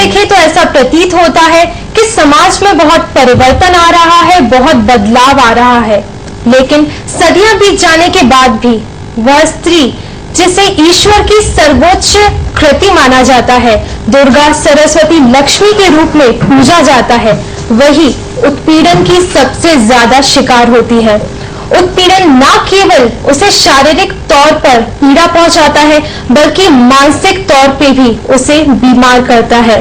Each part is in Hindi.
देखें तो ऐसा प्रतीत होता है कि समाज में बहुत परिवर्तन आ रहा है, बहुत बदलाव आ रहा है, लेकिन सदियां बीत जाने के बाद भी वह स्त्री जिसे ईश्वर की सर्वोच्च कृति माना जाता है, दुर्गा, सरस्वती, लक्ष्मी के रूप में पूजा जाता है, वही उत्पीड़न की सबसे ज्यादा शिकार होती है। उत्पीड़न न केवल उसे शारीरिक तौर पर पीड़ा पहुंचाता है, बल्कि मानसिक तौर पे भी उसे बीमार करता है।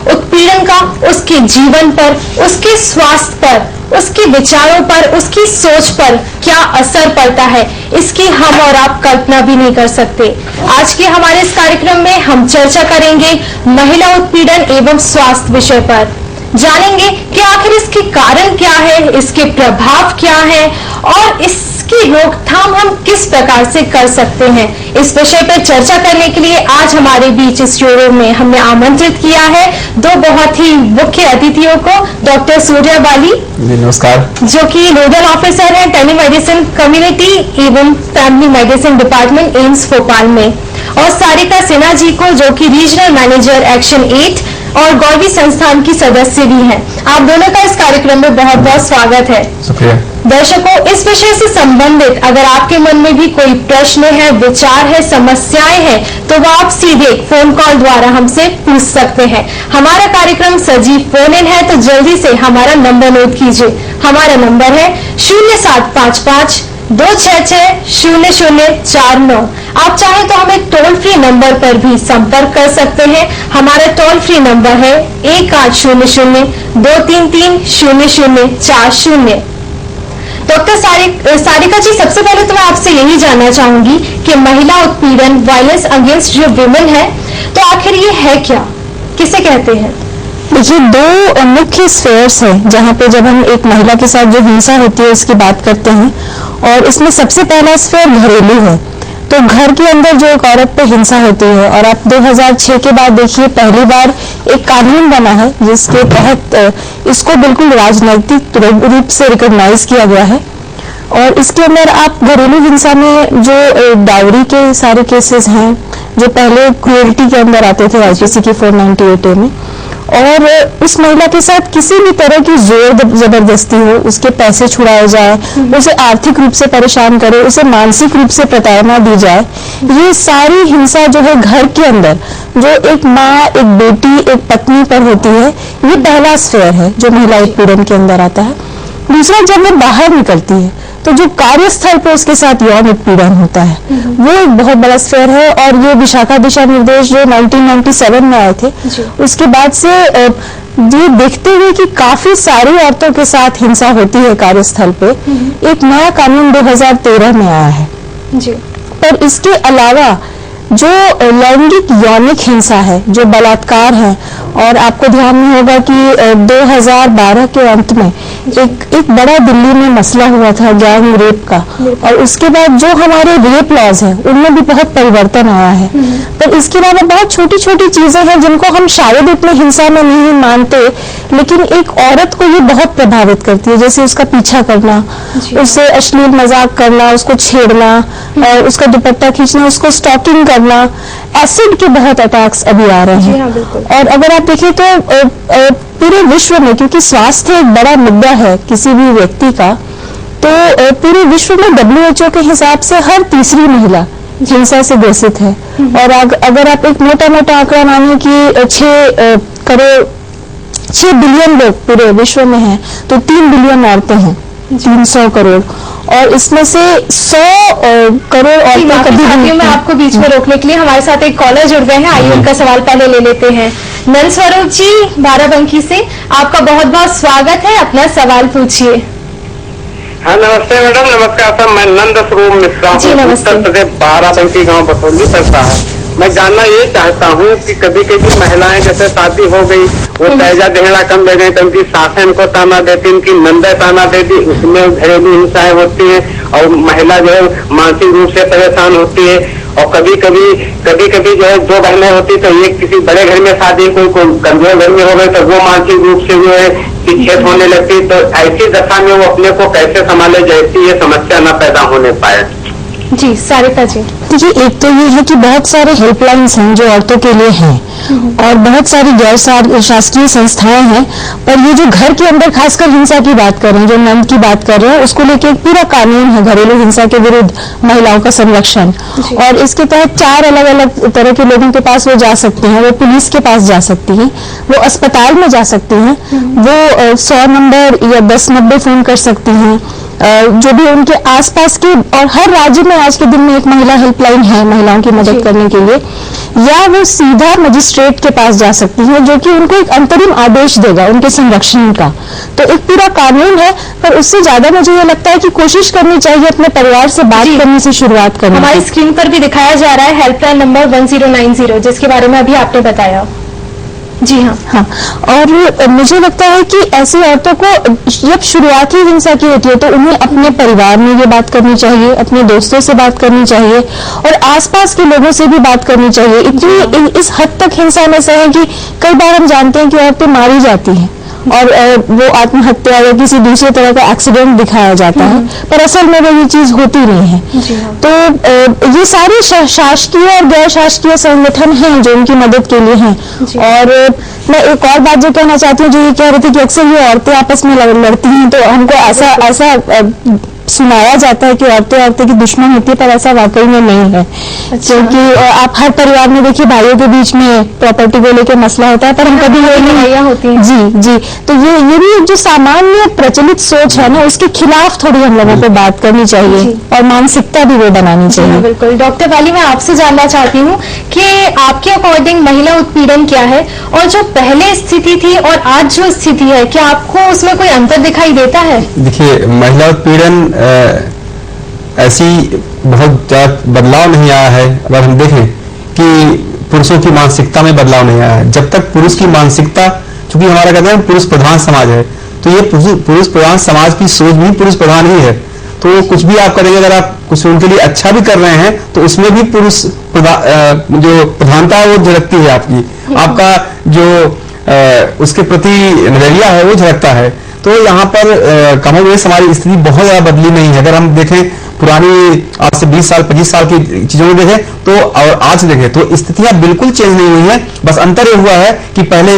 उत्पीड़न का उसके जीवन पर, उसके स्वास्थ्य पर, उसके विचारों पर, उसकी सोच पर क्या असर पड़ता है, इसकी हम और आप कल्पना भी नहीं कर सकते। आज के हमारे इस कार्यक्रम में हम चर्चा करेंगे महिला उत्पीड़न एवं स्वास्थ्य विषय पर। जानेंगे कि आखिर इसके कारण क्या है, इसके प्रभाव क्या है और इसकी रोकथाम हम किस प्रकार से कर सकते हैं। इस विषय पर चर्चा करने के लिए आज हमारे बीच स्टूडियो में हमने आमंत्रित किया है दो बहुत ही मुख्य अतिथियों को। डॉक्टर सूर्या बाली, नमस्कार, जो कि नोडल ऑफिसर हैं टेलीमेडिसिन कम्युनिटी एवं family medicine department AIIMS Bhopal में, और सारिका सिन्हा जी को, जो कि रीजनल मैनेजर एक्शन 8 और गौरवी संस्थान की सदस्य भी हैं। आप दोनों का इस कार्यक्रम में बहुत बहुत स्वागत है। शुक्रिया। दर्शकों, इस विषय से संबंधित अगर आपके मन में भी कोई प्रश्न है, विचार है, समस्याएं हैं, तो वो आप सीधे फोन कॉल द्वारा हमसे पूछ सकते हैं। हमारा कार्यक्रम सजीव फोन इन है, तो जल्दी से हमारा नंबर नोट कीजिए। हमारा नंबर है 0755 266 0049। आप चाहें तो हमें टोल फ्री नंबर पर भी संपर्क कर सकते हैं। हमारा टोल फ्री नंबर है 1800 233 0040। डॉक्टर सारिका जी, सबसे पहले तो मैं आपसे यही जानना चाहूंगी कि महिला उत्पीड़न, वायलेंस अगेंस्ट जो विमेन है, तो आखिर ये है क्या, किसे कहते हैं? देखिए, दो मुख्य स्फेयर्स हैं जहाँ पे जब हम एक महिला के साथ जो हिंसा होती है उसकी बात करते हैं, और इसमें सबसे पहला स्फेयर घरेलू है। तो घर के अंदर जो एक औरत पे हिंसा होती है, और आप 2006 के बाद देखिए पहली बार एक कानून बना है जिसके तहत इसको बिल्कुल राजनैतिक रूप से रिकॉग्नाइज किया गया है। और इसके अंदर आप घरेलू हिंसा में जो डाउरी के सारे केसेस हैं, जो पहले क्रूएल्टी के अंदर आते थे आईपीसी की 498A में, और उस महिला के साथ किसी भी तरह की जोर जबरदस्ती हो, उसके पैसे छुड़ाए जाए, उसे आर्थिक रूप से परेशान करे, उसे मानसिक रूप से प्रताड़ना दी जाए, ये सारी हिंसा जो है घर के अंदर जो एक माँ, एक बेटी, एक पत्नी पर होती है, ये पहला स्फेयर है जो महिला उत्पीड़न के अंदर आता है। दूसरा, जब वो बाहर निकलती है तो जो कार्यस्थल पर उसके साथ यौन उत्पीड़न होता है, वो एक बहुत बड़ा स्फेयर है। और ये विशाखा दिशा निर्देश जो 1997 में आए थे, उसके बाद से ये देखते हुए कि काफी सारी औरतों के साथ हिंसा होती है कार्यस्थल पे, एक नया कानून 2013 में आया है जी। पर इसके अलावा जो लैंगिक यौनिक हिंसा है, जो बलात्कार है, और आपको ध्यान में होगा कि 2012 के अंत में एक बड़ा दिल्ली में मसला हुआ था गैंग रेप का, और उसके बाद जो हमारे रेप लॉज हैं उनमें भी बहुत परिवर्तन आया है। पर इसके अलावा बहुत छोटी छोटी चीजें हैं जिनको हम शायद इतने हिंसा में नहीं मानते, लेकिन एक औरत को ये बहुत प्रभावित करती है, जैसे उसका पीछा करना, उससे अश्लील मजाक करना, उसको छेड़ना, और उसका दुपट्टा खींचना, उसको स्टॉकिंग करना। एसिड के बहुत अटैक्स अभी आ रहे हैं। और अगर आप देखें तो पूरे विश्व में, क्योंकि स्वास्थ्य एक बड़ा मुद्दा है किसी भी व्यक्ति का, तो पूरे विश्व में WHO के हिसाब से हर तीसरी महिला हिंसा से ग्रसित है। और अगर आप एक मोटा मोटा आंकड़ा माने कि 6 बिलियन लोग पूरे विश्व में हैं, तो 3 बिलियन औरतें हैं, 300 करोड़, और इसमें से 100 करोड़ औरतें कभी। मैं आपको बीच में रोकने के लिए हमारे साथ एक कॉलर जुड़ गए हैं, आइए उनका सवाल पहले ले लेते हैं। नंद स्वरूप जी बाराबंकी से, आपका बहुत बहुत स्वागत है, अपना सवाल पूछिए। हाँ, नमस्ते मैडम। नमस्कार सर, मैं नंद स्वरूप मिश्रा हूँ, उत्तर प्रदेश बाराबंकी गांव बसोली पड़ता है। मैं जानना ये चाहता हूँ कि कभी कभी महिलाएं जैसे शादी हो गई, वो दहेजा देना कम दे गई, तो उनकी सासें उनको ताना देती, उनकी नंदा ताना देती, उसमें घरेलू हिंसाएं होती है, और महिला जो है मानसिक रूप से परेशान होती है। और कभी कभी जो है 2 बहनें होती, तो एक किसी बड़े घर में शादी, कोई कमजोर घर में हो गई, तो वो मानसिक रूप से जो है विच्छेद होने लगती। तो ऐसी दशा में वो अपने को कैसे संभाले जैसी ये समस्या न पैदा होने पाए। जी सारिका जी। देखिए, एक तो ये है कि बहुत सारे हेल्पलाइंस हैं जो औरतों के लिए हैं और बहुत सारी गैर शासकीय संस्थाएं हैं, पर ये जो घर के अंदर खासकर हिंसा की बात कर रहे हैं, जो नंद की बात कर रहे हैं, उसको लेके एक पूरा कानून है घरेलू हिंसा के विरुद्ध महिलाओं का संरक्षण, और इसके तहत 4 अलग अलग तरह के लोगों के पास वो जा सकती हैं। वो पुलिस के पास जा सकती हैं, वो अस्पताल में जा सकती हैं, वो 100 नंबर या 1090 फोन कर सकती हैं, जो भी उनके आसपास के, और हर राज्य में आज के दिन में एक महिला हेल्पलाइन है महिलाओं की मदद करने के लिए, या वो सीधा मजिस्ट्रेट के पास जा सकती है जो कि उनको एक अंतरिम आदेश देगा उनके संरक्षण का। तो एक पूरा कानून है, पर उससे ज्यादा मुझे ये लगता है कि कोशिश करनी चाहिए अपने परिवार से बात करने से शुरुआत करनी। हमारी स्क्रीन पर भी दिखाया जा रहा है हेल्पलाइन नंबर 1090, जिसके बारे में अभी आपने बताया। जी हाँ, और मुझे लगता है कि ऐसी औरतों को जब शुरुआती हिंसा की होती है तो उन्हें अपने परिवार में ये बात करनी चाहिए, अपने दोस्तों से बात करनी चाहिए और आसपास के लोगों से भी बात करनी चाहिए। इतनी इस हद तक हिंसा में से है कि कई बार हम जानते हैं कि औरतें मारी जाती हैं और वो आत्महत्या या किसी दूसरे तरह का एक्सीडेंट दिखाया जाता है, पर असल में वो ये चीज होती नहीं है। तो ये सारे शासकीय और गैर शासकीय संगठन हैं जो उनकी मदद के लिए हैं। और मैं एक और बात जो कहना चाहती हूँ, जो ये कह रही थी कि अक्सर ये औरतें आपस में लड़ती हैं, तो हमको ऐसा सुनाया जाता है कि औरतें की दुश्मन होती है, पर ऐसा वाकई में नहीं है। क्योंकि आप हर परिवार में देखिए भाइयों के बीच में प्रॉपर्टी को लेकर मसला होता है, पर हम कभी ये नहीं होती हैं। जी, तो ये भी जो सामान्य प्रचलित सोच है ना, उसके खिलाफ थोड़ी हम लोगों को बात करनी चाहिए और मानसिकता भी वो बनानी चाहिए। बिल्कुल। डॉक्टर वाली, मैं आपसे जानना चाहती हूँ कि आपके अकॉर्डिंग महिला उत्पीड़न क्या है, और जो पहले स्थिति थी और आज जो स्थिति है, क्या आपको उसमें कोई अंतर दिखाई देता है? देखिए, महिला उत्पीड़न ऐसी बहुत ज्यादा बदलाव नहीं आया है। अगर हम देखें कि पुरुषों की मानसिकता में बदलाव नहीं आया है, जब तक पुरुष की मानसिकता, चूंकि हमारा कहते हैं पुरुष प्रधान समाज है, तो ये पुरुष प्रधान समाज की सोच भी पुरुष प्रधान ही है। तो कुछ भी आप करेंगे, अगर आप कुछ उनके लिए अच्छा भी कर रहे हैं तो उसमें भी पुरुष जो प्रधानता है वो झलकती है आपका जो उसके प्रति नजरिया है वो झलकता है। तो यहाँ पर कमोबेश हमारी स्थिति बहुत ज्यादा बदली नहीं है। अगर हम देखें पुरानी आज से 20 साल 25 साल की चीजों में देखें तो और आज देखें तो स्थितियां बिल्कुल चेंज नहीं हुई है। बस अंतर ये हुआ है कि पहले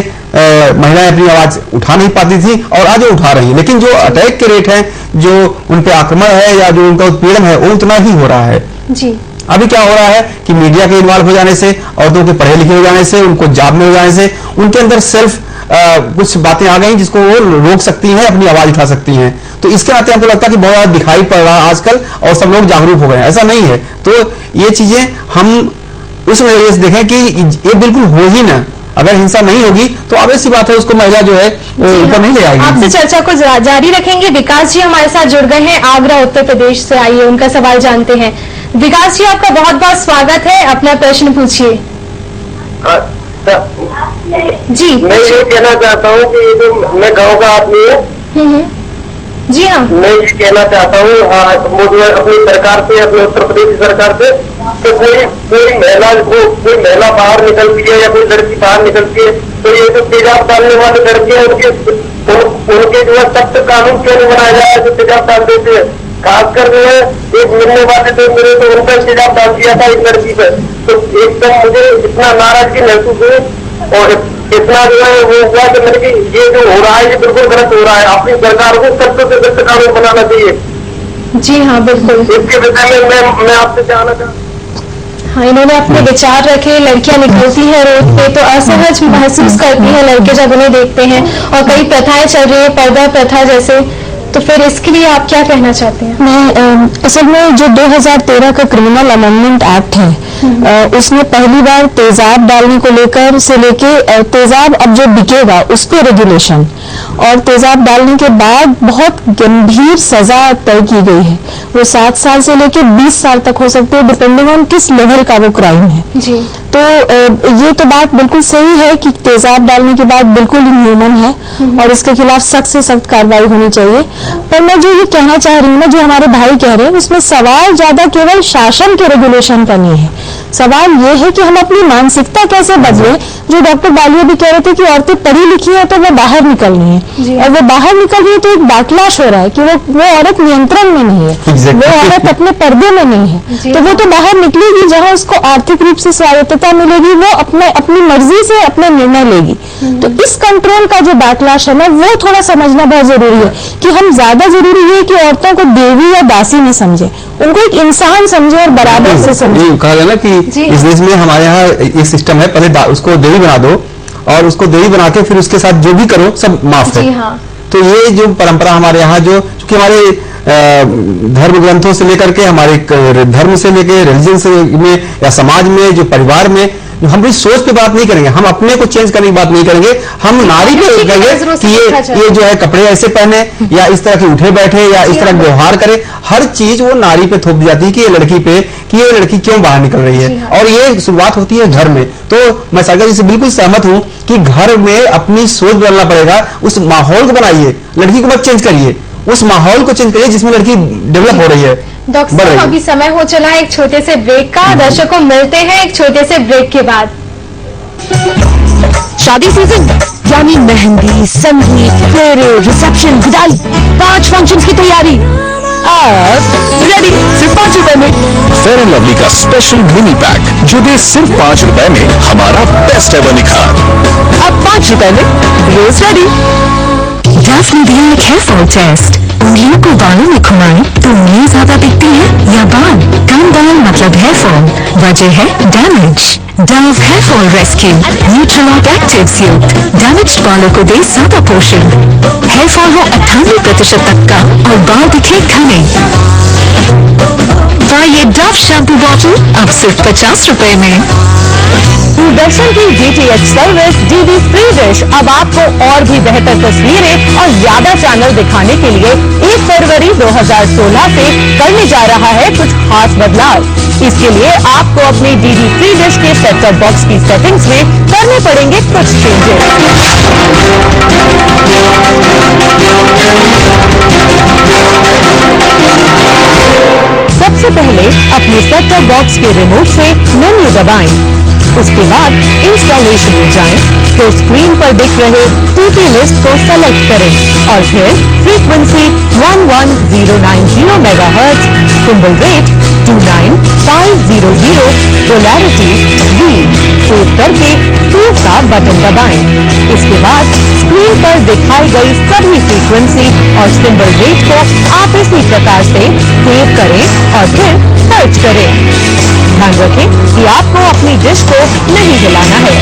महिलाएं अपनी आवाज उठा नहीं पाती थी और आज वो उठा रही है, लेकिन जो अटैक के रेट है, जो उन पे आक्रमण है या जो उनका उत्पीड़न है, वो उतना ही हो रहा है। जी। अभी क्या हो रहा है कि मीडिया के इन्वॉल्व हो जाने से, औरतों के पढ़े लिखे हो जाने से, उनको जॉब में हो जाने से, उनके अंदर सेल्फ कुछ बातें आ गई जिसको वो रोक सकती हैं, अपनी आवाज उठा सकती हैं। तो इसके नाते हमको लगता है कि बहुत ज्यादा दिखाई पड़ रहा है आजकल और सब लोग जागरूक हो गए हैं। ऐसा नहीं है। तो ये चीजें हम उस वजह से देखें कि ये बिल्कुल हो ही ना। अगर हिंसा नहीं होगी तो obvious सी बात है उसको महिला जो है ऊपर नहीं ले आएगी। आपसे चर्चा को जारी रखेंगे। विकास जी हमारे साथ जुड़ गए हैं, आगरा उत्तर प्रदेश से। आइए उनका सवाल जानते हैं। विकास जी, आपका बहुत बहुत स्वागत है, अपना प्रश्न पूछिए। जी, मैं ये कहना चाहता हूँ कि ये जो मैं गाँव का आदमी हूँ, जी हाँ, मैं ये कहना चाहता हूँ मोदी अपनी सरकार से, अपने उत्तर प्रदेश की सरकार से, तो कोई महिला बाहर निकलती है या कोई लड़की बाहर निकलती है तो ये जो तेजाब डालने वाली लड़कियां उनके जो है सख्त कानून क्यों नहीं बनाया जाए जो तेजाब डाल देते हैं। खासकर जो है एक मिलने वाले तो मेरे तो उनका तेजाब डाल दिया था एक लड़की पर, तो एकदम मुझे इतना नाराजगी महसूस हुई और इतना जो है वो हुआ कि मेरे की ये जो हो रहा है ये बिल्कुल गलत हो रहा है। अपनी सरकार को सख्त से सख्त कानून बनाना चाहिए। जी हाँ, बिल्कुल। इसके विषय में मैं आपसे जानना चाहता। हाँ, इन्होंने अपने विचार रखे। लड़कियां निकलती हैं रोड पे तो असहज महसूस करती हैं लड़के जब उन्हें देखते हैं, और कई प्रथाएं चल रही है, पर्दा प्रथा जैसे, तो फिर इसके लिए आप क्या कहना चाहते हैं? मैं असल में जो 2013 का क्रिमिनल अमेंडमेंट एक्ट है, उसमें पहली बार तेजाब डालने को लेकर से लेके तेजाब अब जो बिकेगा उस पर रेगुलेशन, और तेजाब डालने के बाद बहुत गंभीर सजा तय की गई है। वो 7 साल से लेके 20 साल तक हो सकती है, डिपेंडिंग ऑन किस लेवल का वो क्राइम है। जी। तो ये तो बात बिल्कुल सही है कि तेजाब डालने के बाद बिल्कुल इनह्यूमन है और इसके खिलाफ सख्त से सख्त कार्रवाई होनी चाहिए। पर मैं जो ये कहना चाह रही हूँ ना, जो हमारे भाई कह रहे हैं, उसमें सवाल ज्यादा केवल शासन के रेगुलेशन का नहीं है। सवाल ये है कि हम अपनी मानसिकता कैसे बदलें। जो डॉक्टर बालिया भी कह रहे थे कि औरतें पढ़ी लिखी हैं तो वो बाहर निकल रही हैं, और वो बाहर निकल रही है तो एक बैकलैश हो रहा है कि वो औरत नियंत्रण में नहीं है, वो औरत अपने पर्दे में नहीं है, तो वो तो बाहर निकलेगी जहाँ उसको आर्थिक रूप से स्वायत्तता मिलेगी, वो अपनी मर्जी से अपने निर्णय लेगी। तो इस कंट्रोल का जो बैकलैश है ना, वो थोड़ा समझना बहुत जरूरी है कि हम ज्यादा जरूरी है कि औरतों को देवी या दासी नहीं समझे, उनको एक इंसान समझे और बराबर से समझे। कहा गया ना कि इस देश में हमारे यहाँ एक सिस्टम है, पहले उसको देवी बना दो और उसको देवी बना के फिर उसके साथ जो भी करो सब माफ है। तो ये जो परंपरा हमारे यहाँ, जो क्योंकि हमारे धर्म ग्रंथों से लेकर के, हमारे धर्म से लेकर रिलीजन से में या समाज में, जो परिवार में, हम इस सोच पे बात नहीं करेंगे, हम अपने को चेंज करने की बात नहीं करेंगे, हम नारी पे करेंगे कि ये जो है कपड़े ऐसे पहने या इस तरह के उठे बैठे या इस तरह व्यवहार करे। हर चीज वो नारी पे थोप दी जाती है कि ये लड़की पे, कि ये लड़की क्यों बाहर निकल रही है, और ये शुरुआत होती है घर में। तो मैं सागर जी से बिल्कुल सहमत हूं कि घर में अपनी सोच बदलना पड़ेगा, उस माहौल को बनाइए, लड़की को मत चेंज करिए, उस माहौल को चेंज करिए जिसमें लड़की डेवलप हो रही है। डॉक्टर साहब, अभी समय हो चला है एक छोटे से ब्रेक का, दर्शकों मिलते हैं एक छोटे से ब्रेक के बाद। शादी सीजन यानी मेहंदी, संगीत, फेरे, रिसेप्शन, विदाई, 5 फंक्शंस की तैयारी अब रेडी सिर्फ 5 रुपए में। फेयर एंड लवली का स्पेशल मिनी पैक जो दे सिर्फ 5 रुपए में हमारा बेस्ट एवर निखार। अब 5 रुपए में रोज रेडी। डव ने दिया एक हेयर फॉल टेस्ट। उंगलियों को बालों में घुमाएं तो उंगलियां ज्यादा दिखती है या बाल? कम बाल मतलब हेयर फॉल, वजह है damage. Dove hair fall rescue nutrilock actives युक्त डैमेज्ड बालों को दे ज्यादा पोषण। हेयर फॉल हो 98% तक का और बाल दिखे घने। पाइए डव शैम्पू बॉटल अब सिर्फ 50 रुपए में। दूरदर्शन की DTH service DD free dish अब आपको और भी बेहतर तस्वीरें और ज्यादा चैनल दिखाने के लिए 1 फरवरी 2016 से करने जा रहा है कुछ खास बदलाव। इसके लिए आपको अपने DD फ्री डिश के सेट टॉप बॉक्स की सेटिंग्स में करने पड़ेंगे कुछ चेंजेस। सबसे पहले अपने सेट टॉप बॉक्स के रिमोट से मेन्यू दबाएं। उसके बाद इंस्टॉलेशन में जाएं, तो स्क्रीन पर दिख रहे TP लिस्ट को सेलेक्ट करें और फिर frequency 11090 megahertz, symbol rate 29500, polarity V save करके सेव का बटन दबाएं। इसके बाद स्क्रीन पर दिखाई गई सभी फ्रीक्वेंसी और सिंबल रेट को आप इसी प्रकार से सेव करें और फिर सर्च करें। ध्यान रखें कि आपको अपनी डिश को नहीं हिलाना है।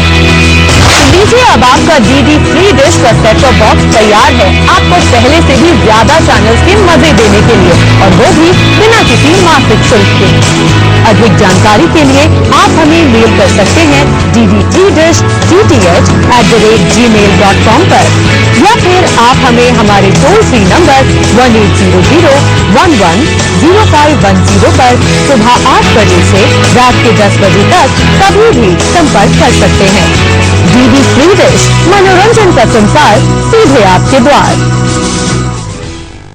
लीजिए, अब आपका DD फ्री डिश का सेट टॉप बॉक्स तैयार है, आपको पहले से भी ज्यादा चैनल्स के मजे देने के लिए, और वो भी बिना किसी मासिक शुल्क के। अधिक जानकारी के लिए आप हमें मेल कर सकते हैं ddthdth@gmail.com पर, या फिर आप हमें हमारे टोल फ्री नंबर 1800-110510 पर सुबह 8 बजे से रात के 10 बजे तक कभी भी संपर्क कर सकते हैं। DD फ्री डिश, मनोरंजन का संसार सीधे आपके द्वार।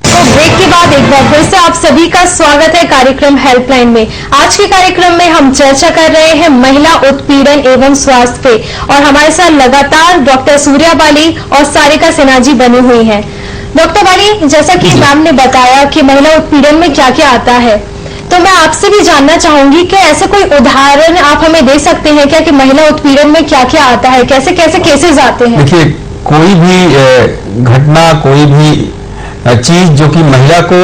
तो ब्रेक के बाद एक बार फिर से आप सभी का स्वागत है कार्यक्रम हेल्पलाइन में। आज के कार्यक्रम में हम चर्चा कर रहे हैं महिला उत्पीड़न एवं स्वास्थ्य पे, और हमारे साथ लगातार डॉक्टर सूर्या बाली और सारिका सिन्हा जी बनी हुई हैं। डॉक्टर बाली, जैसा कि मैम ने बताया कि महिला उत्पीड़न में क्या क्या आता है, तो मैं आपसे भी जानना चाहूंगी कि ऐसे कोई उदाहरण आप हमें दे सकते हैं क्या कि महिला उत्पीड़न में क्या क्या आता है, कैसे कैसे केसेस आते हैं? देखिए, कोई भी घटना, कोई भी चीज जो कि महिला को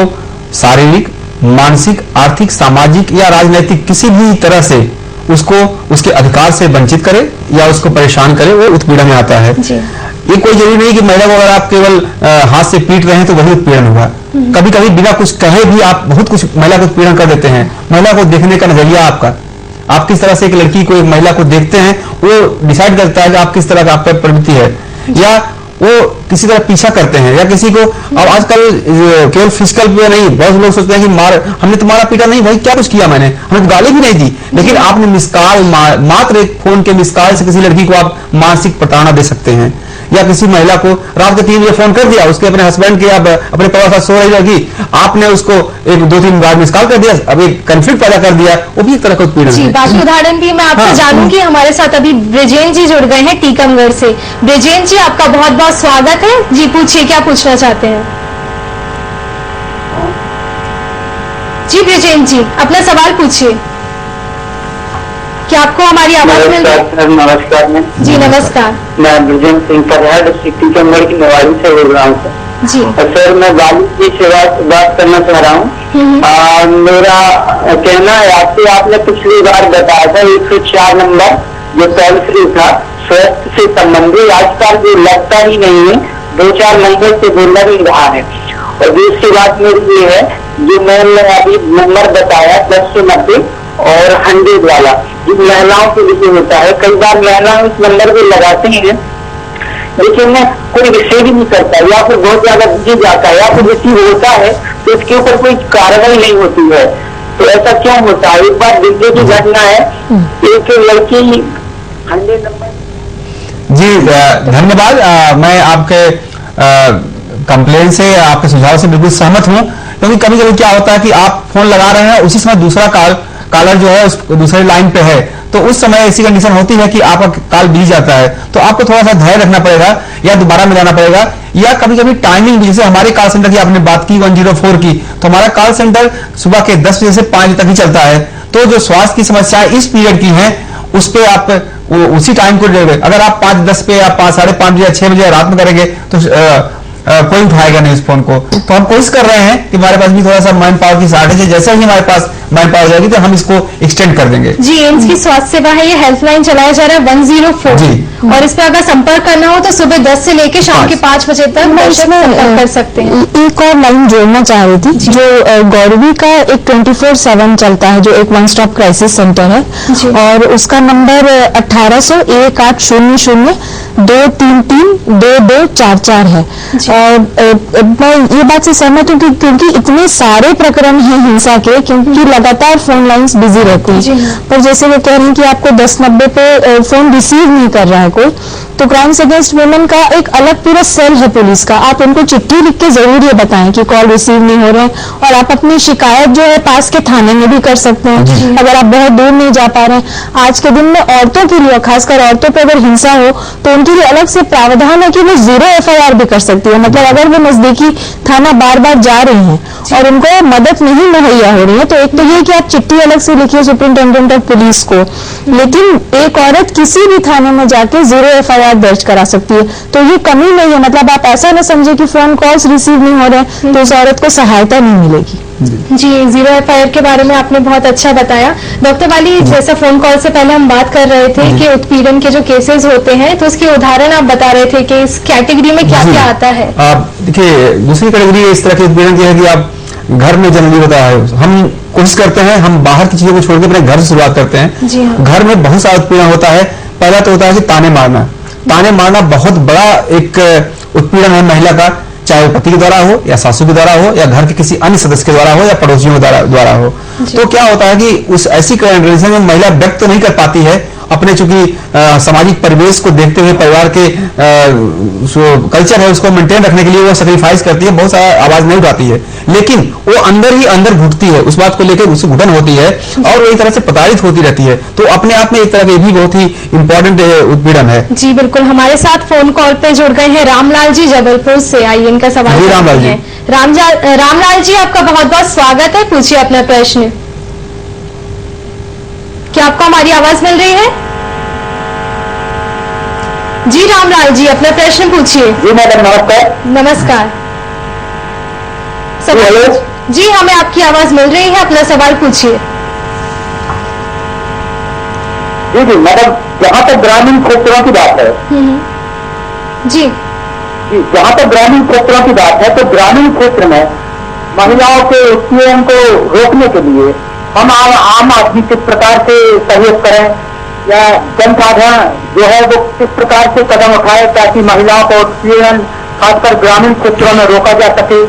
शारीरिक, मानसिक, आर्थिक, सामाजिक या राजनीतिक किसी भी तरह से उसको उसके अधिकार से वंचित करे या उसको परेशान करे, वो उत्पीड़न में आता है। ये कोई जरूरी नहीं कि महिला को अगर आप केवल हाथ से पीट रहे हैं तो वही उत्पीड़न होगा। कभी कभी बिना कुछ कहे भी आप बहुत कुछ महिला को उत्पीड़न कर देते हैं। महिला को देखने का नजरिया आपका, आप किस तरह से एक लड़की को, एक महिला को देखते हैं, वो डिसाइड करता है कि आप किस तरह का आपका प्रवृत्ति है, या वो किसी तरह पीछा करते हैं, या किसी को अब आजकल केवल फिजिकल पे नहीं, बहुत लोग सोचते हैं कि हमने तो मारा पीटा नहीं भाई, क्या कुछ किया मैंने, हमने तो गाली भी नहीं दी, लेकिन आपने मिसकॉल, मात्र एक फोन के मिसकॉल से किसी लड़की को आप मानसिक प्रताड़ना दे सकते हैं, या किसी महिला को रात के 3 बजे फोन कर दिया, उसके अपने हस्बैंड के या अपने परिवार के साथ सो रही लड़की, आपने उसको 1-2-3 बार मिस कॉल कर दिया, अभी कंफ्लिक्ट पैदा कर दिया, वो भी एक तरह का उत्पीड़न है। बाकी उदाहरण भी मैं आपसे जानूंगी। हमारे साथ अभी ब्रिजेन जी जुड़ गए हैं टीकमगढ़ से। ब्रिजेन जी, आपका बहुत बहुत स्वागत है जी, पूछिए क्या पूछना चाहते हैं। जी ब्रिजेन जी, अपना सवाल पूछिए। क्या आपको हमारी आवाज मिल रही है? नमस्कार मैम। जी नमस्कार। मैं ब्रिजेन सिंह फरहाद डिस्ट्रिक्ट टीकमगढ़ की नवाड़ी से बोल रहा हूँ जी। सर, मैं वाली की सेवा बात करना चाह रहा हूँ। मेरा कहना है आपसे, आपने पिछली बार बताया था 104 नंबर जो टोल फ्री था स्वास्थ्य से संबंधित, आजकल जो लगता ही नहीं है, 2-4 नंबर से बोलना भी रहा है। और दूसरी बात मेरी ये है, जो मैंने अभी नंबर बताया 1090 और 100 वाला, जो महिलाओं के लिए होता है, कई बार महिलाएं इस नंबर को लगाते हैं लेकिन कोई रिसीव ही नहीं करता, या फिर बहुत ज्यादा बिजी जाता है, या फिर रिसीव होता है तो इसके ऊपर कोई कार्रवाई नहीं होती है। तो ऐसा क्यों होता है? एक बार दिल्ली की घटना है, एक लड़की 100 नंबर। जी धन्यवाद। मैं आपके कंप्लेन से, आपके सुझाव से बिल्कुल सहमत हूं, क्योंकि कभी कभी क्या होता है कि आप फोन लगा रहे हैं, उसी समय दूसरा कॉलर जो है उस दूसरे लाइन पे है, तो उस समय ऐसी कंडीशन होती है कि आपका कॉल बिजी जाता है, तो आपको थोड़ा सा धैर्य रखना पड़ेगा, या दोबारा मिलाना पड़ेगा, या कभी कभी टाइमिंग, जैसे हमारे कॉल सेंटर की आपने बात की 104 की, तो हमारा कॉल सेंटर सुबह के 10 बजे से 5 बजे तक ही चलता है। तो जो स्वास्थ्य की समस्याएं इस पीरियड की हैं, उस पे आप उसी टाइम को देंगे। अगर आप 5:10 पे या 5-5:30 बजे या 6 बजे रात में करेंगे तो कोई उठाएगा नहीं उस फोन को। तो हम कोशिश कर रहे हैं कि हमारे पास भी थोड़ा सा मैन पावर की शॉर्टेज है, जैसे ही हमारे पास मैन पावर जाएगी तो हम इसको एक्सटेंड कर देंगे। जी, एम्स की स्वास्थ्य सेवा है, ये हेल्पलाइन चलाया जा रहा है 104 जी। और इस पे अगर संपर्क करना हो तो सुबह 10 से लेकर शाम के 5 बजे तक दर्शक संपर्क कर सकते हैं। एक और लाइन जोड़ना चाह रही थी, जो गौरवी का एक 24/7 चलता है, जो एक वन स्टॉप क्राइसिस सेंटर है, और उसका नंबर 1800-1800-233-2244 है। और मैं ये बात से सहमत हूँ क्योंकि इतने सारे प्रकरण हैं हिंसा के, क्योंकि लगातार फोन लाइंस बिजी रहती हैं। पर जैसे वो कह रहे हैं कि आपको 1090 पे फोन रिसीव नहीं कर रहा है कोई, तो क्राइम्स अगेंस्ट वुमेन का एक अलग पूरा सेल है पुलिस का। आप उनको चिट्ठी लिख के जरूर ये बताएं कि कॉल रिसीव नहीं हो रहे हैं, और आप अपनी शिकायत जो है पास के थाने में भी कर सकते हैं अगर आप बहुत दूर नहीं जा पा रहे हैं। आज के दिन में औरतों के लिए, खासकर औरतों पर अगर हिंसा हो तो उनके लिए अलग से प्रावधान है कि वो 0 FIR भी कर सकती है। मतलब अगर वो नजदीकी थाना बार बार जा रही हैं और उनको मदद नहीं मुहैया हो रही है, तो एक तो ये कि आप चिट्ठी अलग से लिखिए सुप्रिंटेंडेंट ऑफ पुलिस को, लेकिन एक औरत किसी भी थाने में जाके 0 FIR दर्ज करा सकती है। तो ये कमी नहीं है, मतलब आप ऐसा ना समझे कि फोन कॉल्स रिसीव नहीं हो रहे तो उस औरत को सहायता नहीं मिलेगी। जी, 0 FIR के बारे में आपने बहुत अच्छा बताया। डॉक्टर वाली, जैसा फोन कॉल से पहले हम बात कर रहे थे कि उत्पीड़न के जो केसेस होते हैं, तो उसके उदाहरण आप बता रहे थे कि इस कैटेगरी में क्या क्या आता है। देखिए, दूसरी कैटेगरी इस तरह के उत्पीड़न की है कि आप घर में जनरली होता है, हम कोशिश करते हैं, हम बाहर की चीजों को छोड़ के अपने घर से शुरुआत करते हैं। जी हाँ। घर में बहुत सारा उत्पीड़न होता है। पहला तो होता है कि ताने मारना बहुत बड़ा एक उत्पीड़न है महिला का, चाहे पति के द्वारा हो या सासू के द्वारा हो या घर के किसी अन्य सदस्य के द्वारा हो या पड़ोसियों के द्वारा हो। तो क्या होता है कि उस ऐसी कंडीशन में महिला व्यक्त तो नहीं कर पाती है अपने, चूंकि सामाजिक परिवेश को देखते हुए, परिवार के जो कल्चर है उसको मेंटेन रखने के लिए वो सैक्रिफाइस करती है, बहुत सारा आवाज नहीं उठाती है, लेकिन वो अंदर ही अंदर घुटती है, उस बात को लेकर उससे घुटन होती है और वो एक तरह से प्रताड़ित होती रहती है। तो अपने आप में एक तरह के भी बहुत ही इंपॉर्टेंट उत्पीड़न है। जी बिल्कुल। हमारे साथ फोन कॉल पे जुड़ गए हैं रामलाल जी जबलपुर से। आइए इनका सवाल जी रामलाल जी। रामलाल जी, आपका बहुत बहुत स्वागत है, पूछिए अपना प्रश्न। क्या आपको हमारी आवाज मिल रही है? जी रामलाल जी, अपना प्रश्न पूछिए। जी मैडम, नमस्कार। नमस्कार। जी, हमें आपकी आवाज मिल रही है, अपना सवाल पूछिए। जी जी मैडम, जहाँ तक ग्रामीण क्षेत्रों की बात है, जी जहाँ तक ग्रामीण क्षेत्रों की बात है, तो ग्रामीण क्षेत्र में महिलाओं के उत्पीड़न को रोकने के लिए हम आम आदमी किस प्रकार से सहयोग करें, या जनसाधारण जो है वो किस प्रकार से कदम उठाए ताकि महिलाओं को उत्पीड़न खासकर ग्रामीण क्षेत्रों में रोका जा सके,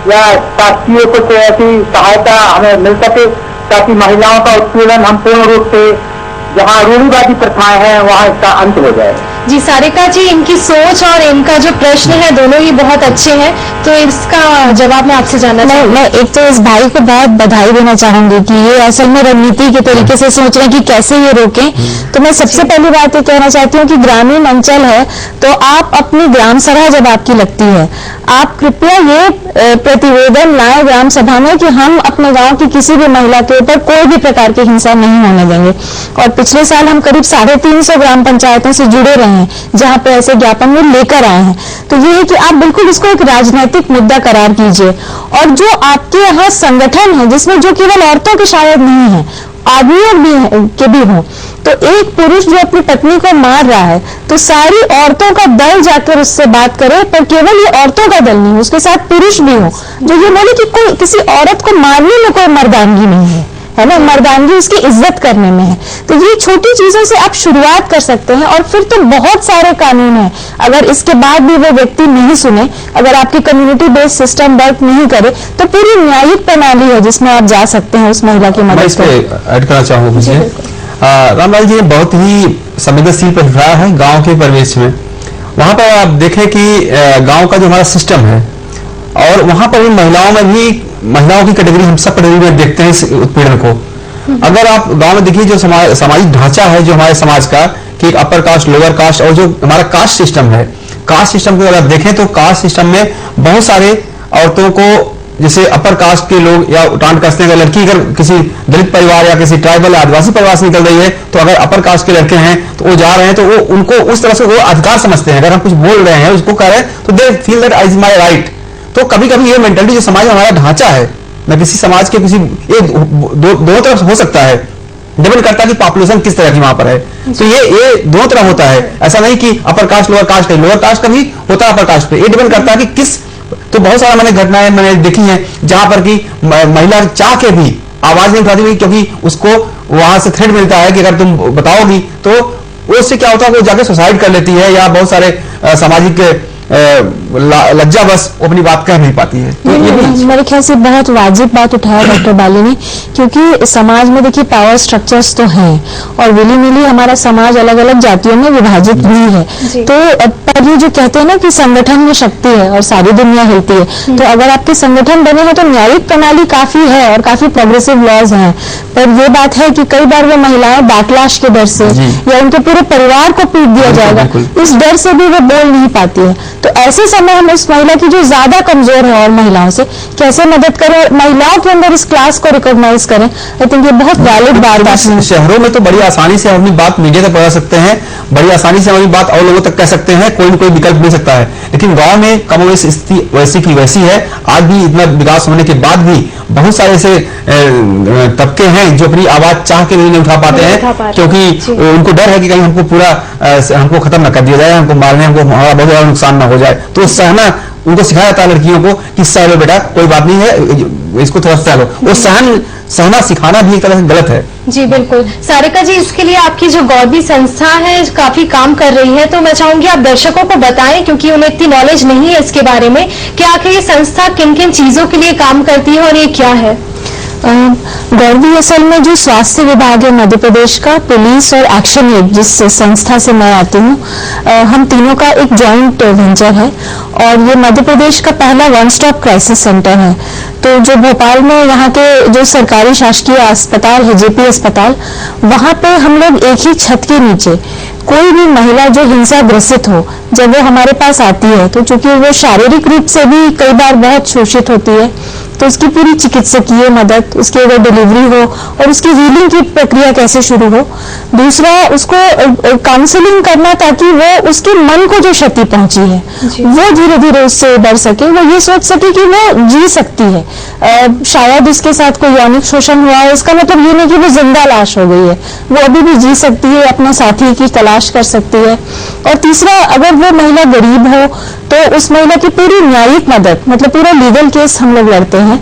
या शासकीय कुछ ऐसी सहायता हमें मिल सके ताकि महिलाओं का उत्पीड़न हम पूर्ण रूप से, जहाँ रूढ़िवादी प्रथाएं हैं वहाँ इसका अंत हो जाए। जी सारिका जी, इनकी सोच और इनका जो प्रश्न है दोनों ही बहुत अच्छे हैं, तो इसका जवाब मैं आपसे जानना चाहूंगी। मैं एक तो इस भाई को बहुत बधाई देना चाहूंगी कि ये असल में रणनीति के तरीके से सोच रहे हैं कि कैसे ये रोकें। तो मैं सबसे पहली बात ये कहना चाहती हूँ कि ग्रामीण अंचल है तो आप अपनी ग्राम सभा जब आपकी लगती है, आप कृपया ये प्रतिवेदन लाएं ग्राम सभा में कि हम अपने गांव की किसी भी महिला के ऊपर कोई भी प्रकार की हिंसा नहीं होने देंगे। और पिछले साल हम करीब 350 ग्राम पंचायतों से जुड़े रहे हैं जहां पे ऐसे ज्ञापन वो लेकर आए हैं। तो ये है कि आप बिल्कुल इसको एक राजनीतिक मुद्दा करार कीजिए। और जो आपके यहाँ संगठन है जिसमें जो केवल औरतों के शायद नहीं है, आदमियों के भी हो, तो एक पुरुष जो अपनी पत्नी को मार रहा है तो सारी औरतों का दल जाकर उससे बात करे, पर केवल ये औरतों का दल नहीं, उसके साथ पुरुष भी हो जो ये बोले कि कोई किसी औरत को मारने में कोई मर्दानगी नहीं है ना, मर्दानगी उसकी इज्जत करने में है। तो ये छोटी चीजों से आप शुरुआत कर सकते हैं और फिर तो बहुत सारे कानून हैं। अगर इसके बाद भी वो व्यक्ति नहीं सुने, अगर आपकी कम्युनिटी बेस्ड सिस्टम वर्क नहीं करे, तो पूरी न्यायिक प्रणाली है जिसमें आप जा सकते हैं उस महिला की मदद मैं ऐड करना चाहूंगी। रामलाल जी ने बहुत ही संवेदनशील प्रतिभा है गांव के परिवेश में। वहां पर आप देखें कि गांव का जो हमारा सिस्टम है और वहां पर भी महिलाओं की कैटेगरी हम सब कैटेगरी में देखते हैं इस उत्पीड़न को। अगर आप गांव में देखिए जो सामाजिक ढांचा है जो हमारे समाज का, कि एक अपर कास्ट, लोअर कास्ट और जो हमारा कास्ट सिस्टम है, कास्ट सिस्टम को अगर आप देखें तो कास्ट सिस्टम में बहुत सारे औरतों को, जैसे अपर कास्ट के लोग या टांट कसते हैं, लड़की अगर किसी दलित परिवार या किसी ट्राइबल आदिवासी परिवार से निकल रही है तो अगर अपर कास्ट के लड़के हैं तो वो जा रहे हैं तो वो उनको उस तरह से वो अधिकार समझते हैं। अगर हम कुछ बोल रहे हैं उसको कह रहे हैं तो they feel that is my right. तो कभी कभी ये मेंटालिटी जो समाज में हमारा ढांचा है न किसी समाज के किसी दो तरफ हो सकता है, डिपेंड करता है कि पॉपुलेशन किस तरह की वहां पर है। तो ये दो तरह होता है, ऐसा नहीं कि अपर कास्ट लोअर कास्ट है, लोअर कास्ट का भी होता है अपर कास्ट पे। ये डिपेंड करता है कि किस, तो बहुत सारा मैंने घटनाएं मैंने देखी हैं जहां पर कि महिला चाह के भी आवाज नहीं उठाती हुई, क्योंकि उसको वहां से थ्रेट मिलता है कि अगर तुम बताओगी तो उससे क्या होता है, वो जाके सुसाइड कर लेती है या बहुत सारे सामाजिक लज्जा बस अपनी बात कह नहीं पाती है। तो ये मेरे ख्याल से बहुत वाजिब बात उठाया डॉक्टर बाली ने, क्योंकि समाज में देखिए पावर स्ट्रक्चर्स तो हैं और विली मिली हमारा समाज अलग अलग जातियों में विभाजित भी है। तो पर ये जो कहते हैं ना कि संगठन में शक्ति है और सारी दुनिया हिलती है, तो अगर आपके संगठन बने हैं तो न्यायिक प्रणाली काफी है और काफी प्रोग्रेसिव लॉज हैं। पर ये बात है कि कई बार वो महिलाएं बैकलैश के डर से या उनके पूरे परिवार को पीट दिया जाएगा, इस डर से भी वो बोल नहीं पाती है। तो ऐसे समय हम उस महिला की जो ज्यादा कमजोर है और महिलाओं से कैसे मदद करें और महिलाओं के अंदर इस क्लास को रिकॉग्नाइज करें, आई थिंक ये बहुत वैलिड बात है। शहरों में तो बड़ी आसानी से हम अपनी बात मीडिया तक पहुंचा सकते हैं, बड़ी आसानी से हमारी बात और लोगों तक कह सकते हैं, कोई न कोई विकल्प मिल सकता है। लेकिन गांव में कमोवेश स्थिति वैसी की वैसी है। आज भी इतना विकास होने के बाद भी बहुत सारे ऐसे तबके हैं जो अपनी आवाज चाह के नहीं उठा पाते हैं, क्योंकि उनको डर है कि कहीं हमको पूरा हमको खत्म न कर दिया जाए, हमको मारने, हमको हमारा बहुत ज्यादा नुकसान ना हो जाए। तो सहना उनको सिखाया जाता है लड़कियों को कि सह लो बेटा, कोई बात नहीं है, इसको थोड़ा सह लो। वो सहना सिखाना भी एक तरह से गलत है। जी बिल्कुल। सारिका जी, इसके लिए आपकी जो गौरवी संस्था है काफी काम कर रही है, तो मैं चाहूंगी आप दर्शकों को बताएं, क्योंकि उन्हें इतनी नॉलेज नहीं है इसके बारे में, कि आखिर ये संस्था किन किन चीजों के लिए काम करती है और ये क्या है। गौरवी असल में जो स्वास्थ्य विभाग है मध्य प्रदेश का, पुलिस और एक्शन एड जिस संस्था से मैं आती हूँ, हम तीनों का एक जॉइंट वेंचर है और ये मध्य प्रदेश का पहला वन स्टॉप क्राइसिस सेंटर है। तो जो भोपाल में यहाँ के जो सरकारी शासकीय अस्पताल है, जेपी अस्पताल, वहाँ पे हम लोग एक ही छत के नीचे कोई भी महिला जो हिंसा ग्रसित हो, जब वो हमारे पास आती है तो चूंकि वो शारीरिक रूप से भी कई बार बहुत शोषित होती है, तो उसकी पूरी चिकित्सकीय मदद, उसकी अगर डिलीवरी हो और उसकी हीलिंग की प्रक्रिया कैसे शुरू हो, दूसरा उसको काउंसलिंग करना ताकि वो उसके मन को जो क्षति पहुंची है वो धीरे धीरे उससे उबर सके, वो ये सोच सके कि वो जी सकती है। शायद उसके साथ कोई यौनिक शोषण हुआ है, इसका मतलब ये नहीं कि वो जिंदा लाश हो गई है, वो अभी भी जी सकती है, अपना साथी की तलाश कर सकती है। और तीसरा, अगर वो महिला गरीब हो तो उस महिला की पूरी न्यायिक मदद, मतलब पूरा लीगल केस हम लोग लड़ते हैं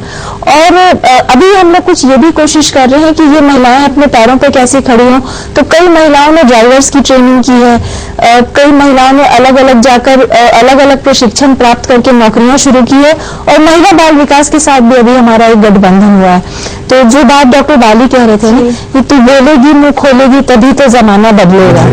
और अभी हम लोग कुछ ये भी कोशिश कर रहे हैं कि ये महिलाएं अपने पैरों पे कैसे खड़ी हों। तो कई महिलाओं ने ड्राइवर्स की ट्रेनिंग की है, कई महिलाओं ने अलग अलग जाकर अलग अलग प्रशिक्षण प्राप्त करके नौकरियां शुरू की है, और महिला बाल विकास के साथ भी अभी हमारा एक गठबंधन हुआ है। तो जो बात डॉक्टर बाली कह रहे थे ना कि तू बोलेगी मुंह खोलेगी तभी तो जमाना बदलेगा,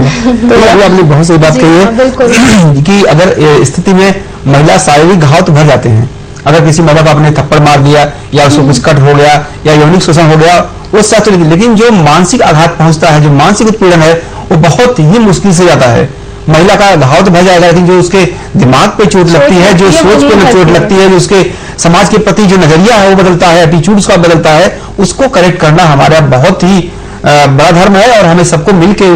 तो आपने बहुत सही बात कही है कि अगर स्थिति में महिला शारीरिक घाव तो भर जाते हैं, अगर किसी महिला को आपने थप्पड़ मार दिया या उसको कुछ कट हो गया या यौनिक शोषण हो गया, वो सब चलेगी, लेकिन जो मानसिक आघात पहुंचता है, जो मानसिक उत्पीड़न है, वो बहुत ही मुश्किल से जाता है। महिला का घाव तो भर जाएगा, लेकिन जो उसके दिमाग पे चोट लगती है, जो सोच पे चोट लगती है, जो उसके समाज के प्रति जो नजरिया है वो बदलता है, एटीट्यूड उसका बदलता है, उसको करेक्ट करना हमारा बहुत ही बड़ा धर्म है, और हमें सबको मिलकर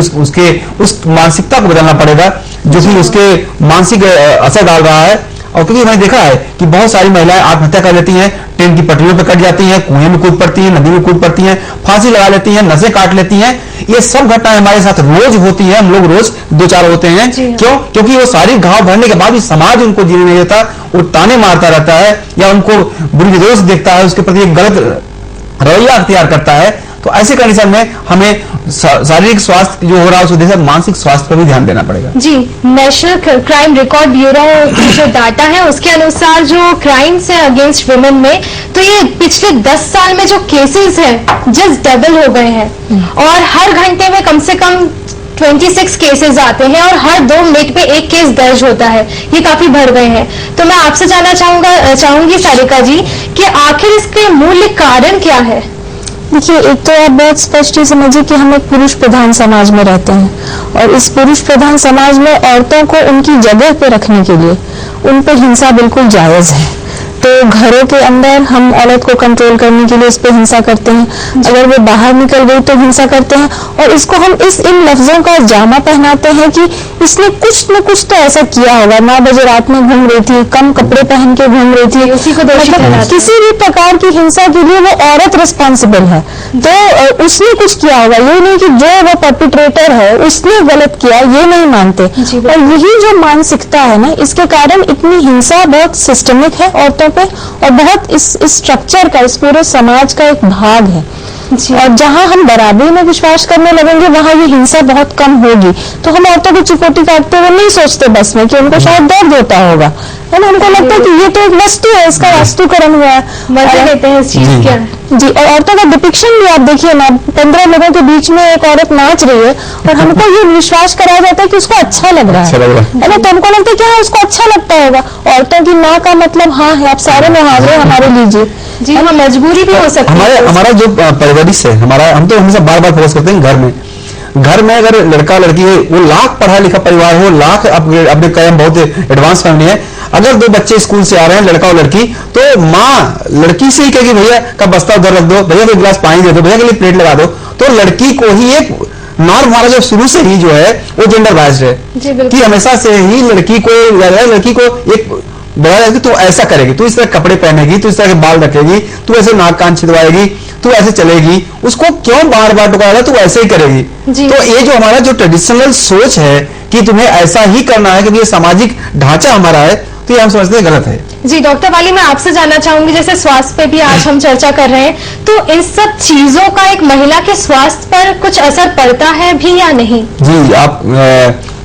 उस मानसिकता को बदलना पड़ेगा जो कि उसके मानसिक असर डाल रहा है। और क्योंकि मैंने देखा है कि बहुत सारी महिलाएं आत्महत्या कर लेती हैं, ट्रेन की पटरियों पर कट जाती हैं, कुएं में कूद पड़ती हैं, नदी में कूद पड़ती हैं, फांसी लगा लेती हैं, नसें काट लेती हैं। ये सब घटनाएं हमारे साथ रोज होती है, हम लोग रोज दो चार होते हैं। क्यों? क्योंकि वो सारी घाव भरने के बाद भी समाज उनको जीने नहीं देता, वो ताने मारता रहता है या उनको बुरी नजरों से देखता है, उसके प्रति एक गलत रवैया अख्तियार करता है। तो ऐसे कंडीशन में हमें शारीरिक स्वास्थ्य जो हो रहा है उसको देखकर मानसिक स्वास्थ्य पर भी ध्यान देना पड़ेगा। जी, नेशनल क्राइम रिकॉर्ड ब्यूरो की जो डाटा है उसके अनुसार जो क्राइम्स है अगेंस्ट वुमेन में, तो ये पिछले 10 साल में जो केसेस हैं जस्ट डबल हो गए हैं, और हर घंटे में कम से कम 26 केसेस आते हैं और हर 2 मिनट पे एक केस दर्ज होता है। ये काफी बढ़ गए हैं। तो मैं आपसे जानना चाहूंगी सारिका जी कि आखिर इसके मूल कारण क्या है? देखिए, एक तो आप बहुत स्पष्ट ही समझिए कि हम एक पुरुष प्रधान समाज में रहते हैं, और इस पुरुष प्रधान समाज में औरतों को उनकी जगह पे रखने के लिए उन पे हिंसा बिल्कुल जायज है। तो घरों के अंदर हम औरत को कंट्रोल करने के लिए इस पे हिंसा करते हैं, अगर वो बाहर निकल गई तो हिंसा करते हैं, और इसको हम इन लफ्जों का जामा पहनाते हैं कि इसने कुछ न कुछ तो ऐसा किया होगा, 9 बजे रात में घूम रही थी, कम कपड़े पहन के घूम रही थी, उसी को दोषी ठहराते हैं। किसी भी प्रकार की हिंसा के लिए वो औरत रिस्पॉन्सिबल है, तो उसने कुछ किया होगा। ये नहीं कि जो वो परपिट्रेटर है उसने गलत किया, ये नहीं मानते। और यही जो मानसिकता है ना, इसके कारण इतनी हिंसा बहुत सिस्टमिक है औरतों पे, और बहुत इस स्ट्रक्चर का, इस पूरे समाज का एक भाग है। और जहां हम बराबरी में विश्वास करने लगेंगे वहां ये हिंसा बहुत कम होगी। तो हम औरतों को चिपोटी काटते हुए नहीं सोचते बस में कि उनको शायद दर्द होता होगा, है ना, हमको लगता है कि ये तो एक वस्तु है, इसका वास्तुकरण हुआ है, मजे लेते हैं इस चीज के। जी, और औरतों का डिपिक्शन भी आप देखिए ना, 15 लोगों के बीच में एक औरत नाच रही है और हमको ये विश्वास कराया जाता है कि उसको अच्छा लग रहा है ना, तो हमको लगता है कि हाँ उसको अच्छा लगता होगा। औरतों की ना का मतलब हाँ है, आप सारे मुहावरे हमारे लीजिए। जी हाँ, मजबूरी भी हो सकती है। हमारा जो परवरिश है, हम तो हमेशा बार बार फोकस करते हैं घर में अगर लड़का लड़की है, वो लाख पढ़ा लिखा परिवार हो, लाख अपने कायम बहुत एडवांस फैमिली है, अगर 2 बच्चे स्कूल से आ रहे हैं, लड़का और लड़की, तो माँ लड़की से ही कहेगी भैया का बस्ता उधर रख दो, भैया को गिलास पानी दे दो, भैया के लिए प्लेट लगा दो। तो लड़की को ही एक नॉर्म हमारा जो शुरू से ही जो है वो जेंडर बाइस्ड है कि हमेशा से ही लड़की को एक बोला जाए कि तू ऐसा करेगी, तू इस तरह कपड़े पहनेगी, तू इस तरह के बाल रखेगी, तू ऐसे नाक कान छिदवाएगी, तू ऐसे चलेगी। उसको क्यों बार बार टुकारा, तू ऐसे ही करेगी। तो ये जो हमारा जो ट्रेडिशनल सोच है कि तुम्हें ऐसा ही करना है, क्योंकि ये सामाजिक ढांचा हमारा है, तो ये हम समझते हैं गलत है। जी डॉक्टर बाली, मैं आपसे जानना चाहूंगी, जैसे स्वास्थ्य पे भी आज हम चर्चा कर रहे हैं, तो इन सब चीजों का एक महिला के स्वास्थ्य पर कुछ असर पड़ता है भी या नहीं? जी, आप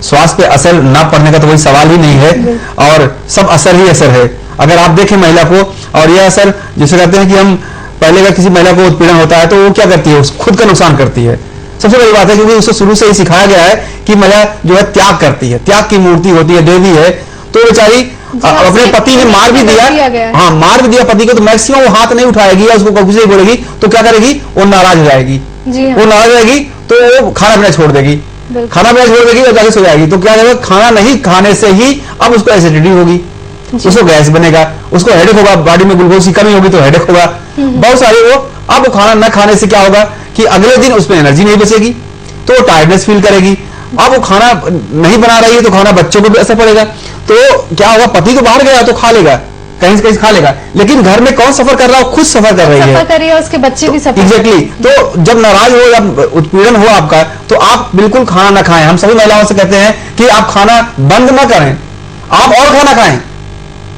स्वास्थ्य पे असर ना पड़ने का तो कोई सवाल ही नहीं है, और सब असर ही असर है। अगर आप देखें महिला को, और यह असर जैसे कहते हैं कि हम पहले अगर किसी महिला को उत्पीड़न होता है तो वो क्या करती है, खुद का नुकसान करती है। सबसे बड़ी बात है क्योंकि उसको शुरू से ही सिखाया गया है कि महिला जो है त्याग करती है, त्याग की मूर्ति होती है, देवी है। तो बेचारी अपने पति ने मार भी दिया, हाँ मार भी दिया पति को, तो मैक्सिमम वो हाथ नहीं उठाएगी या उसको कुछ नहीं बोलेगी, तो क्या करेगी, वो नाराज हो जाएगी। वो नाराज हो जाएगी तो वो खाना पीना छोड़ देगी, खाना पीना छोड़ देगी और जाके सो जाएगी। तो क्या करेगा, खाना नहीं खाने से ही अब उसको एसिडिटी होगी, उसको गैस बनेगा, उसको हेडेक होगा, बॉडी में ग्लूकोज की कमी होगी तो हेडेक होगा, बहुत सारे वो। अब वो खाना न खाने से क्या होगा कि अगले दिन उसमें एनर्जी नहीं बचेगी, तो वो टायर्डनेस फील करेगी। अब वो खाना नहीं बना रही है तो खाना बच्चों को भी असर पड़ेगा। तो क्या होगा, पति तो बाहर गया तो खा लेगा, कहीं से कहीं खा लेगा, लेकिन घर में कौन सफर कर रहा है, खुद सफर कर रही है, उसके बच्चे भी सफर। एग्जैक्टली। तो जब नाराज हो या उत्पीड़न हो आपका, तो आप बिल्कुल खाना ना खाएं। हम सभी महिलाओं से कहते हैं कि आप खाना बंद ना करें, आप और खाना खाएं,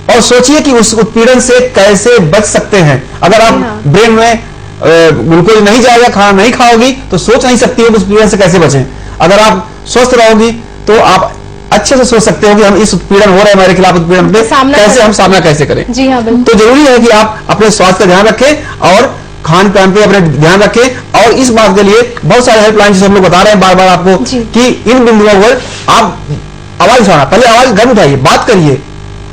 और सोचिए कि उस उत्पीड़न से कैसे बच सकते हैं। अगर आप ब्रेन में ग्लूकोज नहीं जाएगा, खाना नहीं खाओगी, तो सोच नहीं सकती हो कि उस उत्पीड़न से कैसे बचें। अगर आप स्वस्थ रहोगी तो आप अच्छे से सोच सकते हो कि हम इस उत्पीड़न हो रहा है हमारे खिलाफ उत्पीड़न पे कैसे हम सामना कैसे करें। जी हाँ, बिल्कुल। तो जरूरी है कि आप अपने स्वास्थ्य का ध्यान रखें और खान पान पे अपने ध्यान रखें। और इस बात के लिए बहुत सारे हेल्पलाइन जैसे हम लोग बता रहे हैं बार बार आपको कि इन बिंदुओं पर आप आवाज उठाना, पहले आवाज गर्म उठाइए, बात करिए।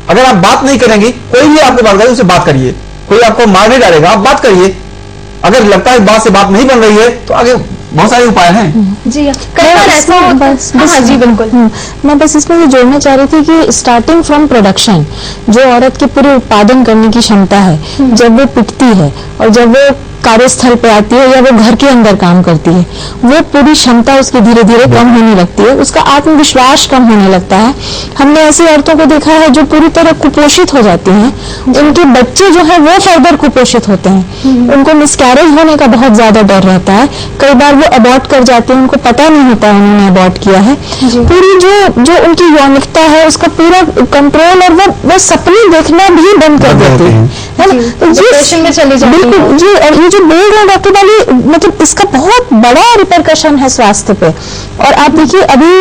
अगर आप बात नहीं करेंगी, कोई भी आपको बात करे उससे बात करिए, कोई आपको मार नहीं डालेगा, आप बात करिए। अगर लगता है बात से बात नहीं बन रही है तो आगे बहुत सारे उपाय हैं। जी कई बार ऐसा होता है। हाँ जी बिल्कुल। मैं बस इसमें ये जोड़ना चाह रही थी कि स्टार्टिंग फ्रॉम प्रोडक्शन, जो औरत के पूरे उत्पादन करने की क्षमता है, जब वो पिटती है और जब वो कार्यस्थल पे आती है या वो घर के अंदर काम करती है, वो पूरी क्षमता उसकी धीरे धीरे कम होने लगती है, उसका आत्मविश्वास कम होने लगता है। हमने ऐसी औरतों को देखा है जो पूरी तरह कुपोषित हो जाती हैं, उनके बच्चे जो है वो फर्दर कुपोषित होते हैं, उनको मिसकैरेज होने का बहुत ज्यादा डर रहता है, कई बार वो अबॉर्ट कर जाते हैं, उनको पता नहीं होता उन्होंने अबॉर्ट किया है। पूरी जो उनकी यौनिकता है उसका पूरा कंट्रोल और वो सपने देखना भी बंद कर देती है ना। तो में चली जाती है। बिल्कुल जी। और ये जो बोल रहे हैं डॉक्टर वाली, मतलब इसका बहुत बड़ा रिपरकशन है स्वास्थ्य पे। और आप देखिए अभी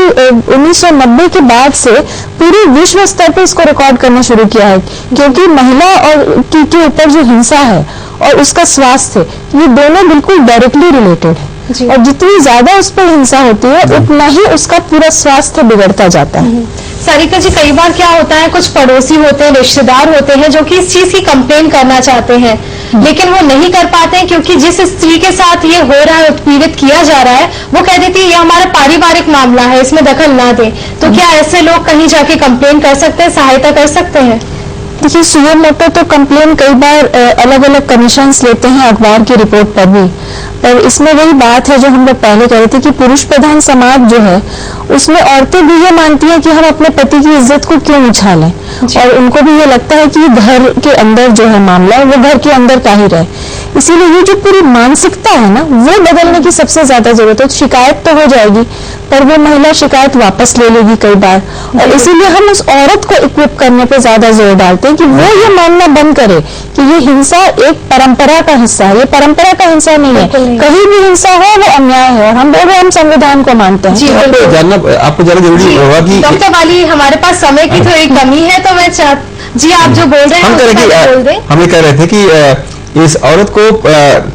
1990 के बाद से पूरे विश्व स्तर पे इसको रिकॉर्ड करना शुरू किया है, क्योंकि महिला और के ऊपर जो हिंसा है और उसका स्वास्थ्य, ये दोनों बिल्कुल डायरेक्टली रिलेटेड है। और जितनी ज्यादा उस पर हिंसा होती है उतना ही उसका पूरा स्वास्थ्य बिगड़ता जाता है। सारिका जी, कई बार क्या होता है, कुछ पड़ोसी होते हैं, रिश्तेदार होते हैं जो कि इस चीज की कंप्लेन करना चाहते हैं, लेकिन वो नहीं कर पाते हैं क्योंकि जिस स्त्री के साथ ये हो रहा है, उत्पीड़ित किया जा रहा है, वो कह देती है ये हमारा पारिवारिक मामला है, इसमें दखल ना दे। तो क्या ऐसे लोग कहीं जाके कंप्लेन कर सकते हैं, सहायता कर सकते हैं? देखिए, सुयो मोटो तो कंप्लेन कई बार अलग अलग कमीशंस लेते हैं अखबार की रिपोर्ट पर भी, पर इसमें वही बात है जो हम लोग पहले कह रहे थे कि पुरुष प्रधान समाज जो है उसमें औरतें भी ये मानती हैं कि हम अपने पति की इज्जत को क्यों उछालें, और उनको भी ये लगता है कि घर के अंदर जो है मामला वो घर के अंदर का ही रहे। इसीलिए ये जो पूरी मानसिकता है ना, वो बदलने की सबसे ज्यादा जरूरत है। शिकायत तो हो जाएगी पर वो महिला शिकायत वापस ले लेगी कई बार, और इसीलिए हम उस औरत को इक्विप करने पे ज्यादा जोर डालते हैं कि वो ये मानना बंद करे कि ये हिंसा एक परंपरा का हिस्सा है, ये परंपरा का हिंसा नहीं है, कहीं भी हिंसा हो वो अन्याय है, और हम बोल रहे हम संविधान को मानते हैं। आपको जानना जरूरी होगा कि डॉक्टर वाली, हमारे पास समय की थोड़ी कमी है, तो मैं जी आप जो बोल रहे हैं हम ये कह रहे थे कि इस औरत को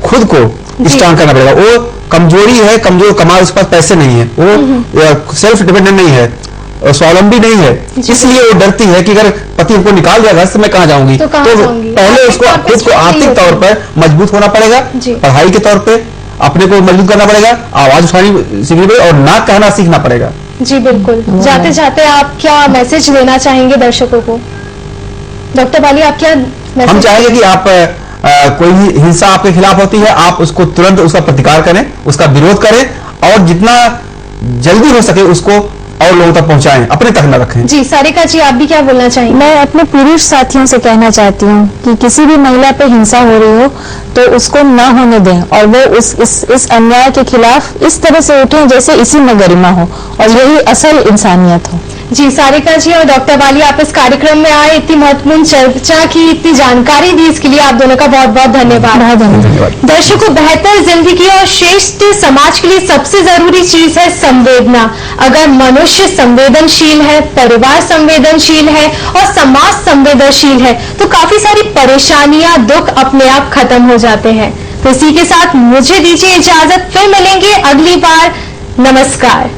खुद को स्ट्रांग करना पड़ेगा। वो कमजोरी है, कमजोर कमाल, उसके पास पैसे नहीं है, वो सेल्फ डिपेंडेंट नहीं है, स्वावलंबी नहीं है, इसलिए वो डरती है कि अगर पति उनको निकाल दिया घर से मैं कहाँ जाऊंगी। तो पहले उसको खुद को आर्थिक तौर पर मजबूत होना पड़ेगा, पढ़ाई के तौर पे अपने को मजबूत करना पड़ेगा, आवाज उठानी सीखनी पड़ेगी और ना कहना सीखना पड़ेगा। जी बिल्कुल। जाते जाते आप क्या मैसेज देना चाहेंगे दर्शकों को? डॉक्टर बाली, आप क्या मैसेज? हम चाहेंगे कि आप कोई भी हिंसा आपके खिलाफ होती है, आप उसको तुरंत उसका प्रतिकार करें, उसका विरोध करें, और जितना जल्दी हो सके उसको और लोगों तक पहुंचाएं, अपने तक न रखें। जी सारिका जी, आप भी क्या बोलना चाहेंगे? मैं अपने पुरुष साथियों से कहना चाहती हूँ कि किसी भी महिला पे हिंसा हो रही हो तो उसको ना होने दें, और वो इस अन्याय के खिलाफ इस तरह से उठें जैसे इसी में गरिमा हो, और यही असल इंसानियत हो। जी सारिका जी और डॉक्टर बाली, आप इस कार्यक्रम में आए, इतनी महत्वपूर्ण चर्चा की, इतनी जानकारी दी, इसके लिए आप दोनों का बहुत बहुत धन्यवाद। दर्शकों, बेहतर जिंदगी और श्रेष्ठ समाज के लिए सबसे जरूरी चीज है संवेदना। अगर मनुष्य संवेदनशील है, परिवार संवेदनशील है और समाज संवेदनशील है तो काफी सारी परेशानियां, दुख अपने आप खत्म हो जाते हैं। तो इसी के साथ मुझे दीजिए इजाजत, फिर मिलेंगे अगली बार। नमस्कार।